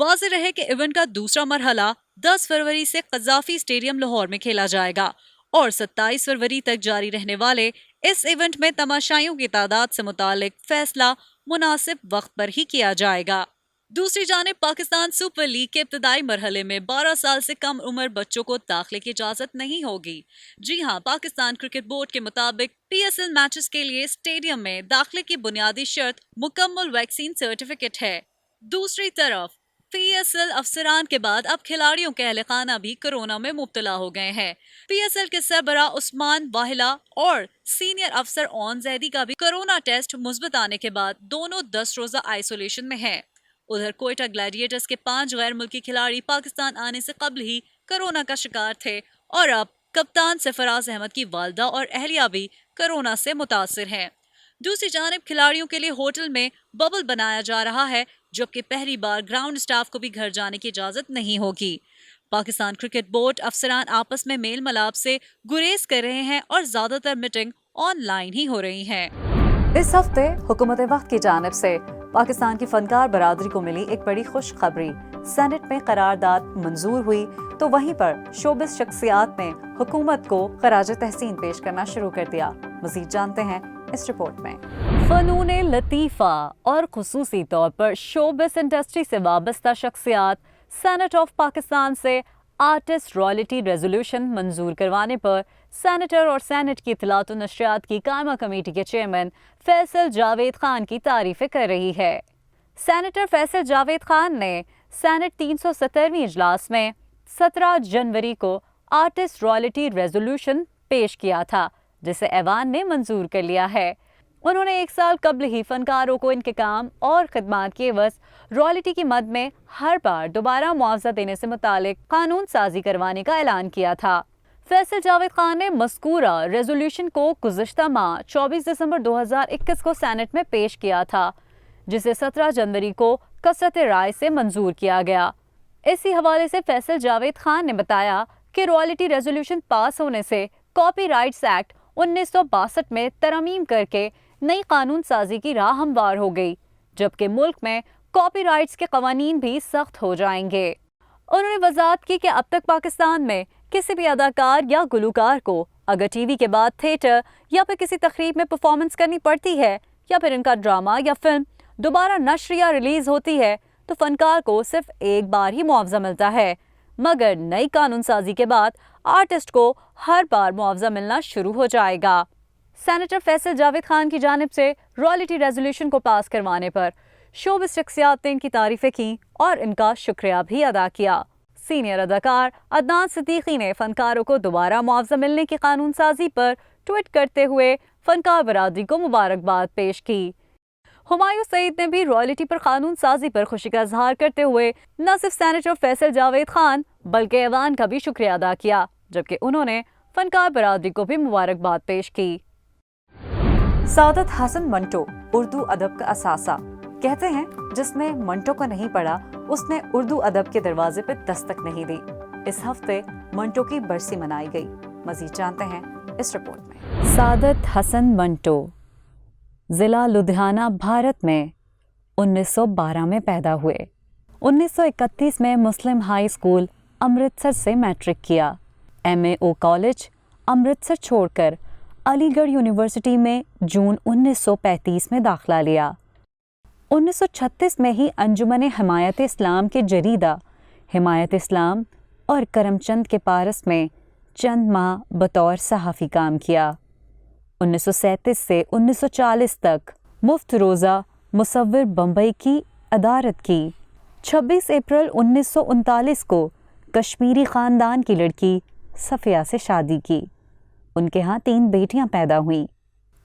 واضح رہے کہ ایونٹ کا دوسرا مرحلہ 10 فروری سے قذافی اسٹیڈیم لاہور میں کھیلا جائے گا اور 27 فروری تک جاری رہنے والے اس ایونٹ میں تماشائیوں کی تعداد سے متعلق فیصلہ مناسب وقت پر ہی کیا جائے گا۔ دوسری جانب پاکستان سپر لیگ کے ابتدائی مرحلے میں 12 سال سے کم عمر بچوں کو داخلے کی اجازت نہیں ہوگی۔ جی ہاں، پاکستان کرکٹ بورڈ کے مطابق پی ایس ایل میچز کے لیے اسٹیڈیم میں داخلے کی بنیادی شرط مکمل ویکسین سرٹیفکیٹ ہے۔ دوسری طرف پی ایس ایل افسران کے بعد اب کھلاڑیوں کے اہل خانہ بھی کورونا میں مبتلا ہو گئے ہیں۔ پی ایس ایل کے سربراہ عثمان واہلا اور سینئر افسر اون زیدی کا بھی کورونا ٹیسٹ مثبت آنے کے بعد دونوں 10 روزہ آئسولیشن میں ہیں۔ ادھر کوئٹہ گلیڈیٹرز کے 5 غیر ملکی کھلاڑی پاکستان آنے سے قبل ہی کورونا کا شکار تھے اور اب کپتان سرفراز احمد کی والدہ اور اہلیہ بھی کورونا سے متاثر ہیں۔ دوسری جانب کھلاڑیوں کے لیے ہوٹل میں ببل بنایا جا رہا ہے، جبکہ پہلی بار گراؤنڈ سٹاف کو بھی گھر جانے کی اجازت نہیں ہوگی۔ پاکستان کرکٹ بورڈ افسران آپس میں میل ملاپ سے گریز کر رہے ہیں اور زیادہ تر میٹنگ آن لائن ہی ہو رہی ہیں۔ اس ہفتے حکومت وقت کی جانب سے پاکستان کی فنکار برادری کو ملی ایک بڑی خوشخبری۔ سینٹ میں قرارداد منظور ہوئی تو وہیں پر شوبز شخصیات نے حکومت کو خراج تحسین پیش کرنا شروع کر دیا۔ مزید جانتے ہیں اس رپورٹ میں۔ فنون لطیفہ اور خصوصی طور پر شوبز انڈسٹری سے وابستہ شخصیات سینٹ آف پاکستان سے آرٹسٹ رائلٹی ریزولوشن منظور کروانے پر سینیٹر اور سینٹ کی اطلاعات و نشریات کی قائمہ کمیٹی کے چیئرمین فیصل جاوید خان کی تعریفیں کر رہی ہے۔ سینیٹر فیصل جاوید خان نے سینٹ 370ویں اجلاس میں 17 جنوری کو آرٹسٹ رائلٹی ریزولوشن پیش کیا تھا، جسے ایوان نے منظور کر لیا ہے۔ انہوں نے 1 سال قبل ہی فنکاروں کو ان کے کام اور خدمات کے عوض رائلٹی کی مد میں ہر بار دوبارہ معاوضہ دینے سے متعلق قانون سازی کروانے کا اعلان کیا تھا۔ فیصل جاوید خان نے مذکورہ ریزولوشن کو گزشتہ ماہ 24 دسمبر 2021 کو سینٹ میں پیش کیا تھا، جسے 17 جنوری کو کثرت رائے سے منظور کیا گیا۔ اسی حوالے سے فیصل جاوید خان نے بتایا کہ رائلٹی ریزولوشن پاس ہونے سے کاپی رائٹس ایکٹ 1962 میں ترمیم کر کے نئی قانون سازی کی راہ ہموار ہو گئی، جبکہ ملک میں کاپی رائٹس کے قوانین بھی سخت ہو جائیں گے۔ انہوں نے وضاحت کی کہ اب تک پاکستان میں کسی بھی اداکار یا گلوکار کو اگر ٹی وی کے بعد تھیٹر یا پھر کسی تقریب میں پرفارمنس کرنی پڑتی ہے یا پھر ان کا ڈرامہ یا فلم دوبارہ نشر یا ریلیز ہوتی ہے تو فنکار کو صرف ایک بار ہی معاوضہ ملتا ہے، مگر نئی قانون سازی کے بعد آرٹسٹ کو ہر بار معاوضہ ملنا شروع ہو جائے گا۔ سینیٹر فیصل جاوید خان کی جانب سے رائلٹی ریزولوشن کو پاس کروانے پر شوبز شخصیات نے ان کی تعریفیں کی اور ان کا شکریہ بھی ادا کیا۔ سینئر اداکار عدنان صدیقی نے فنکاروں کو دوبارہ معاوضہ ملنے کی قانون سازی پر ٹویٹ کرتے ہوئے فنکار برادری کو مبارکباد پیش کی۔ ہمایوں سعید نے بھی رائلٹی پر قانون سازی پر خوشی کا اظہار کرتے ہوئے نہ صرف سینیٹر فیصل جاوید خان بلکہ ایوان کا بھی شکریہ ادا کیا، جبکہ انہوں نے فنکار برادری کو بھی مبارکباد پیش کی۔ سعادت حسن منٹو اردو ادب کا اثاثہ، کہتے ہیں جس نے منٹو کو نہیں پڑھا اس نے اردو ادب کے دروازے پہ دستک نہیں دی۔ اس ہفتے منٹو کی برسی منائی گئی۔ مزید جانتے ہیں اس رپورٹ میں۔ سعادت حسن منٹو ضلع لدھیانہ بھارت میں 1912 میں پیدا ہوئے۔ 1931 میں مسلم ہائی اسکول امرتسر سے میٹرک کیا۔ MAO کالج امرتسر چھوڑ کر علی گڑھ یونیورسٹی میں جون 1935 میں داخلہ لیا۔ 1936 میں ہی انجمن حمایت اسلام کے جریدہ حمایت اسلام اور کرم چند کے پارس میں چند ماہ بطور صحافی کام کیا۔ 1937 سے 1940 تک مفت روزہ مصور بمبئی کی ادارت کی۔ 26 اپریل 1939 کو کشمیری خاندان کی لڑکی صفیہ سے شادی کی۔ ان کے ہاں 3 بیٹیاں پیدا ہوئیں۔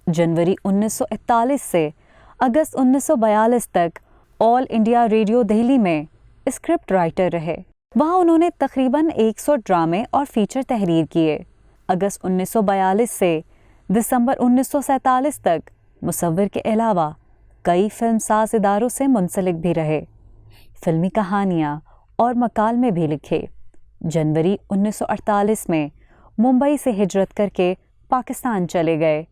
جنوری 1941 سے اگست 1942 تک آل انڈیا ریڈیو دہلی میں اسکرپٹ رائٹر رہے۔ وہاں انہوں نے تقریباً 100 ڈرامے اور فیچر تحریر کیے۔ اگست 1942 سے دسمبر 1947 تک مصور کے علاوہ کئی فلم ساز اداروں سے منسلک بھی رہے، فلمی کہانیاں اور مکالمے بھی لکھے۔ جنوری 1948 میں ممبئی سے ہجرت کر کے پاکستان چلے گئے،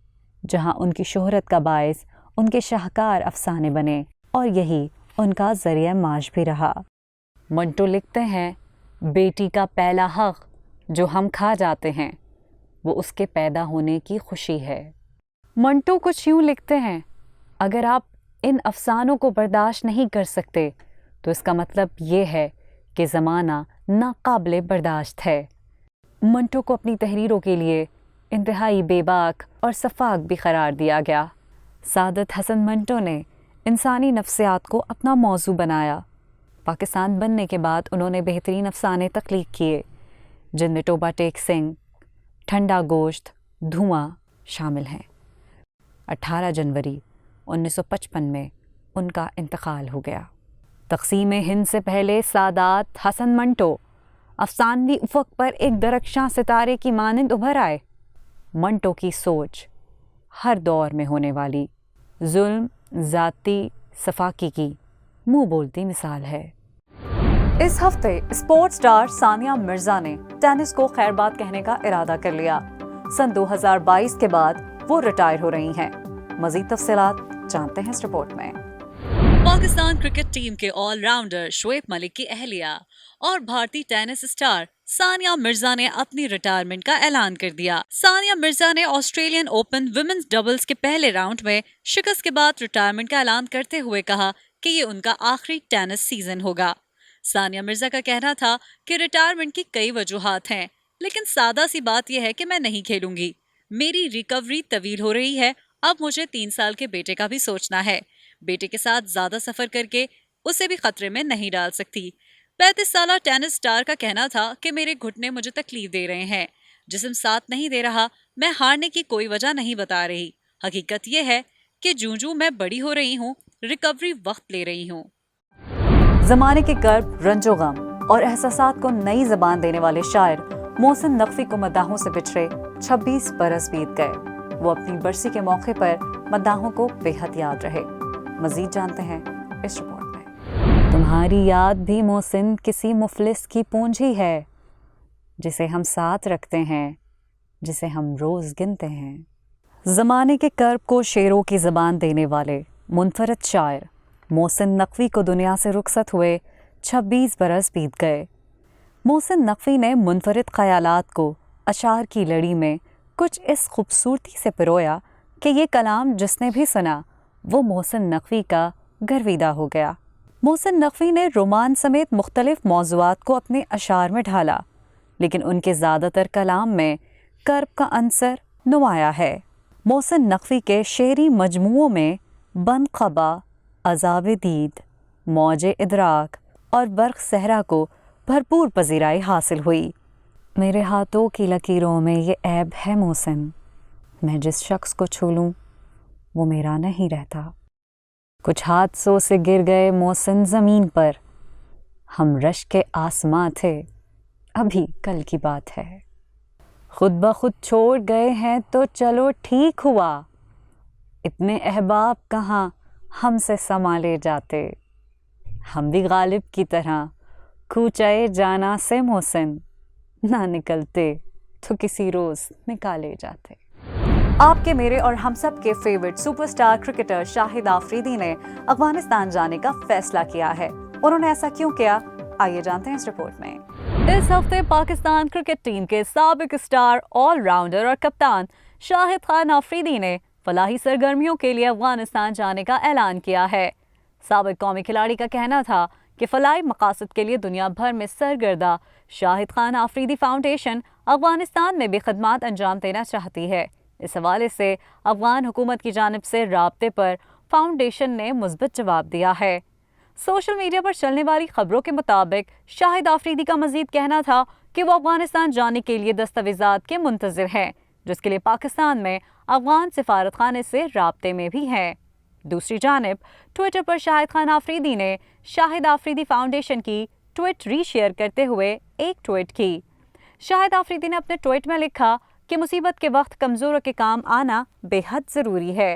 جہاں ان کی شہرت کا باعث ان کے شاہکار افسانے بنے اور یہی ان کا ذریعہ معاش بھی رہا۔ منٹو لکھتے ہیں بیٹی کا پہلا حق جو ہم کھا جاتے ہیں وہ اس کے پیدا ہونے کی خوشی ہے۔ منٹو کچھ یوں لکھتے ہیں اگر آپ ان افسانوں کو برداشت نہیں کر سکتے تو اس کا مطلب یہ ہے کہ زمانہ ناقابل برداشت ہے۔ منٹو کو اپنی تحریروں کے لیے انتہائی بے باک اور سفاک بھی قرار دیا گیا۔ سعادت حسن منٹو نے انسانی نفسیات کو اپنا موضوع بنایا۔ پاکستان بننے کے بعد انہوں نے بہترین افسانے تخلیق کیے جن میں ٹوبہ ٹیک سنگھ، ٹھنڈا گوشت، دھواں شامل ہیں۔ 18 جنوری 1955 میں ان کا انتقال ہو گیا۔ تقسیم ہند سے پہلے سعادت حسن منٹو افسانوی افق پر ایک درخشاں ستارے کی مانند ابھر آئے۔ منٹو کی سوچ ہر دور میں ہونے والی ظلم، ذاتی صفاقی کی منہ بولتی مثال ہے۔ اس ہفتے اسپورٹ سٹار ثانیہ مرزا نے ٹینس کو خیر بات کہنے کا ارادہ کر لیا۔ سن 2022 کے بعد وہ ریٹائر ہو رہی ہیں۔ مزید تفصیلات جانتے ہیں اس رپورٹ میں۔ پاکستان کرکٹ ٹیم کے آل راؤنڈر شعیب ملک کی اہلیہ اور بھارتی ٹینس اسٹار ثانیہ مرزا نے اپنی ریٹائرمنٹ کا اعلان کر دیا۔ ثانیہ مرزا نے آسٹریلین اوپن ویمنز ڈبلز کے پہلے راؤنڈ میں شکست کے بعد ریٹائرمنٹ کا اعلان کرتے ہوئے کہا کہ یہ ان کا آخری ٹینس سیزن ہوگا۔ ثانیہ مرزا کا کہنا تھا کہ ریٹائرمنٹ کی کئی وجوہات ہیں، لیکن سادہ سی بات یہ ہے کہ میں نہیں کھیلوں گی۔ میری ریکوری طویل ہو رہی ہے، اب مجھے 3 سال کے بیٹے کا بھی سوچنا ہے۔ بیٹے کے ساتھ زیادہ سفر کر کے اسے بھی خطرے میں نہیں ڈال سکتی۔ 35 سالہ ٹینس سٹار کا کہنا تھا کہ میرے گھٹنے مجھے تکلیف دے رہے ہیں، جسم ساتھ نہیں دے رہا، میں ہارنے کی کوئی وجہ نہیں بتا رہی۔ حقیقت یہ ہے کہ جوں میں بڑی ہو رہی ہوں، ریکوری وقت لے رہی ہوں۔ زمانے کے کرب، رنج و غم اور احساسات کو نئی زبان دینے والے شاعر محسن نقوی کو مداحوں سے بچھڑے 26 برس بیت گئے۔ وہ اپنی برسی کے موقع پر مداحوں کو بے حد یاد رہے۔ مزید جانتے ہیں اس رپورٹ میں۔ تمہاری یاد بھی محسن کسی مفلس کی پونجی ہے، جسے ہم ساتھ رکھتے ہیں، جسے ہم روز گنتے ہیں۔ زمانے کے کرب کو شعروں کی زبان دینے والے منفرد شاعر محسن نقوی کو دنیا سے رخصت ہوئے 26 برس بیت گئے۔ محسن نقوی نے منفرد خیالات کو اشعار کی لڑی میں کچھ اس خوبصورتی سے پرویا کہ یہ کلام جس نے بھی سنا وہ محسن نقوی کا گرویدہ ہو گیا۔ محسن نقوی نے رومان سمیت مختلف موضوعات کو اپنے اشعار میں ڈھالا، لیکن ان کے زیادہ تر کلام میں کرب کا عنصر نمایاں ہے۔ محسن نقوی کے شعری مجموعوں میں بند قبا، عذاب دید، موج ادراک اور برق صحرا کو بھرپور پذیرائی حاصل ہوئی۔ میرے ہاتھوں کی لکیروں میں یہ عیب ہے محسن، میں جس شخص کو چھو لوں وہ میرا نہیں رہتا۔ کچھ حادثوں سے گر گئے محسن زمین پر، ہم رشک کے آسماں تھے، ابھی کل کی بات ہے۔ خود بخود چھوڑ گئے ہیں تو چلو ٹھیک ہوا، اتنے احباب کہاں ہم سے سنبھالے جاتے۔ ہم بھی غالب کی طرح کوچے جانا سے محسن، نہ نکلتے تو کسی روز نکالے جاتے۔ آپ کے، میرے اور ہم سب کے فیورٹ سپر سٹار کرکٹر شاہد آفریدی نے افغانستان جانے کا فیصلہ کیا ہے۔ انہوں نے ایسا کیوں کیا؟ آئیے جانتے ہیں اس رپورٹ میں۔ اس ہفتے پاکستان کرکٹ ٹیم کے سابق سٹار، آل راؤنڈر اور کپتان شاہد خان آفریدی نے فلاحی سرگرمیوں کے لیے افغانستان جانے کا اعلان کیا ہے۔ سابق قومی کھلاڑی کا کہنا تھا کہ فلاحی مقاصد کے لیے دنیا بھر میں سرگردہ شاہد خان آفریدی فاؤنڈیشن افغانستان میں بھی خدمات انجام دینا چاہتی ہے۔ اس حوالے سے افغان حکومت کی جانب سے رابطے پر فاؤنڈیشن نے مثبت جواب دیا ہے۔ سوشل میڈیا پر چلنے والی خبروں کے مطابق شاہد آفریدی کا مزید کہنا تھا کہ وہ افغانستان جانے کے لیے دستاویزات کے منتظر ہیں، جس کے لیے پاکستان میں افغان سفارت خانے سے رابطے میں بھی ہیں۔ دوسری جانب ٹویٹر پر شاہد خان آفریدی نے شاہد آفریدی فاؤنڈیشن کی ٹویٹ ری شیئر کرتے ہوئے ایک ٹویٹ کی۔ شاہد آفریدی نے اپنے ٹویٹ میں لکھا کہ مصیبت کے وقت کمزوروں کے کام آنا بے حد ضروری ہے۔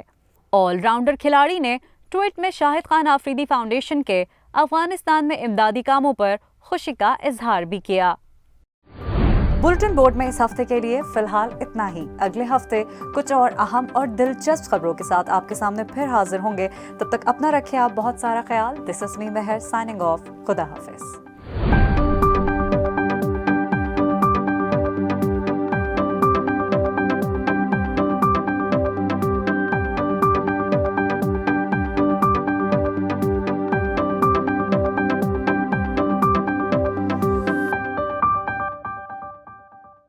آل راؤنڈر کھلاڑی نے ٹویٹ میں شاہد خان آفریدی فاؤنڈیشن کے افغانستان میں امدادی کاموں پر خوشی کا اظہار بھی کیا۔ بلٹن بورڈ میں اس ہفتے کے لیے فی الحال اتنا ہی۔ اگلے ہفتے کچھ اور اہم اور دلچسپ خبروں کے ساتھ آپ کے سامنے پھر حاضر ہوں گے۔ تب تک اپنا رکھیں آپ بہت سارا خیال۔ دس از می مہر سائننگ آف۔ خدا حافظ۔